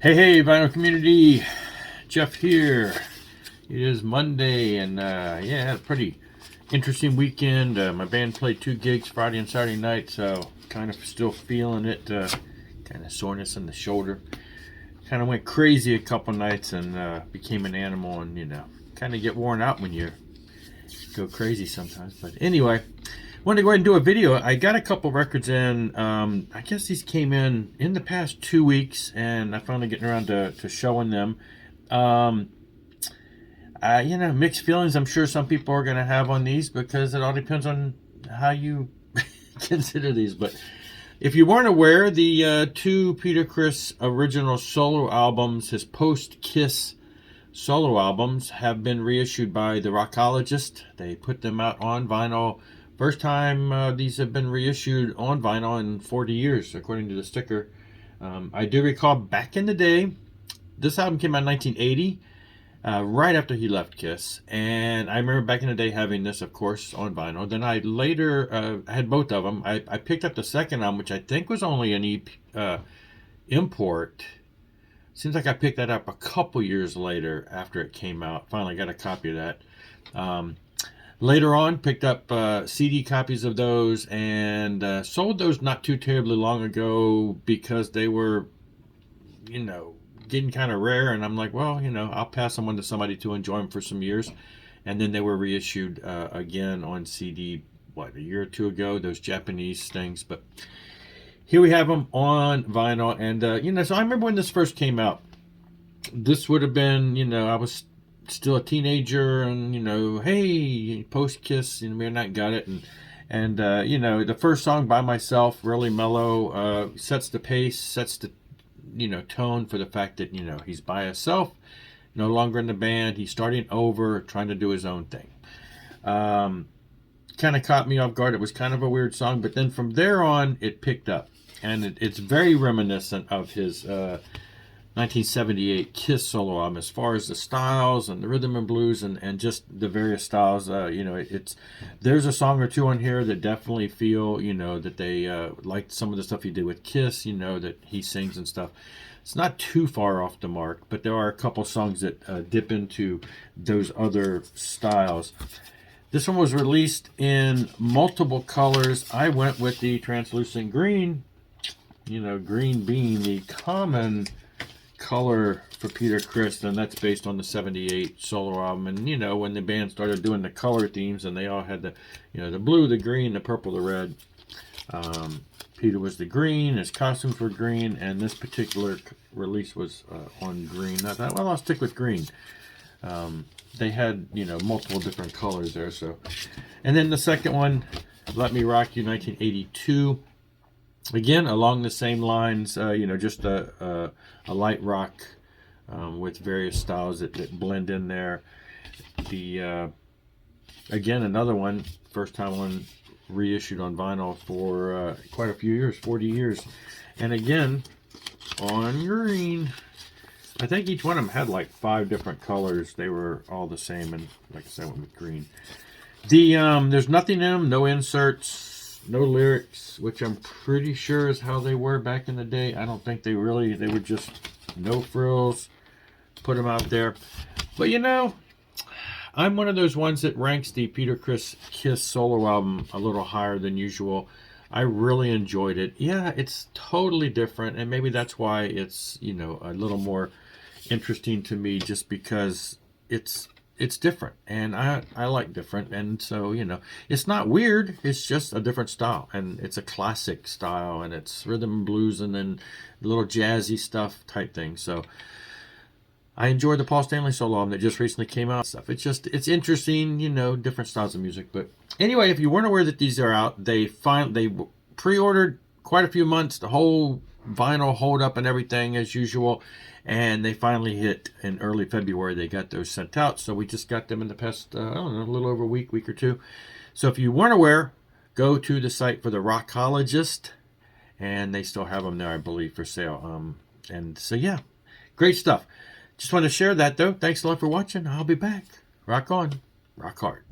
Hey, vinyl community, Jeff here. It is Monday, and yeah, I had a pretty interesting weekend. My band played 2 gigs Friday and Saturday night, so kind of still feeling it. Kind of soreness in the shoulder. Kind of went crazy a couple nights and became an animal, and kind of get worn out when you go crazy sometimes. But anyway, wanted to go ahead and do a video. I got a couple records in. I guess these came in the past 2 weeks, and I finally getting around to showing them. Mixed feelings. I'm sure some people are going to have on these because it all depends on how you consider these. But if you weren't aware, the 2 Peter Criss original solo albums, his post-Kiss solo albums, have been reissued by the Rockologists. They put them out on vinyl. First time these have been reissued on vinyl in 40 years, according to the sticker. I do recall back in the day, this album came out in 1980, right after he left Kiss. And I remember back in the day having this, of course, on vinyl. Then I later had both of them. I picked up the second album, which I think was only an import. Seems like I picked that up a couple years later after it came out. Finally got a copy of that. Later on, picked up CD copies of those and sold those not too terribly long ago because they were, getting kind of rare. And I'm like, well, I'll pass them on to somebody to enjoy them for some years. And then they were reissued again on CD, a year or two ago, those Japanese things. But here we have them on vinyl. And, so I remember when this first came out, this would have been, I was still a teenager and, hey, post-Kiss, we're not got it. And the first song, By Myself, really mellow, sets the pace, sets the, tone for the fact that, he's by himself, no longer in the band. He's starting over, trying to do his own thing. Kind of caught me off guard. It was kind of a weird song, but then from there on, it picked up. And it's very reminiscent of his 1978 Kiss solo album as far as the styles and the rhythm and blues and just the various styles. There's a song or two on here that definitely feel, that they liked some of the stuff he did with Kiss, that he sings and stuff. It's not too far off the mark, but there are a couple songs that dip into those other styles. This one was released in multiple colors. I went with the translucent green, green being the common color for Peter Criss, and that's based on the 78 solo album. And when the band started doing the color themes, and they all had the the blue, the green, the purple, the red. Peter was the green, his costumes were green, and this particular release was on green. I thought, well, I'll stick with green. They had multiple different colors there. So, and then the second one, Let Me Rock You, 1982. Again, along the same lines, just a light rock with various styles that blend in there. Again, another one, first time one reissued on vinyl for quite a few years, 40 years. And again, on green. I think each one of them had like 5 different colors. They were all the same, and like I said, I went with green. There's nothing in them, no inserts, no lyrics, which I'm pretty sure is how they were back in the day. I don't think they were just no frills, put them out there. But I'm one of those ones that ranks the Peter Criss Kiss solo album a little higher than usual. I really enjoyed it. Yeah, it's totally different, and maybe that's why it's, a little more interesting to me, just because it's different, and I like different. And so it's not weird, it's just a different style, and it's a classic style, and it's rhythm and blues and then a little jazzy stuff type thing. So I enjoyed the Paul Stanley solo album that just recently came out. Stuff, it's interesting, different styles of music. But anyway, if you weren't aware that these are out, they pre-ordered quite a few months, the whole vinyl hold up and everything as usual. And they finally hit in early February. They got those sent out. So we just got them in the past, a little over a week or two. So if you weren't aware, go to the site for the Rockologist. And they still have them there, I believe, for sale. And so, yeah, great stuff. Just want to share that, though. Thanks a lot for watching. I'll be back. Rock on. Rock hard.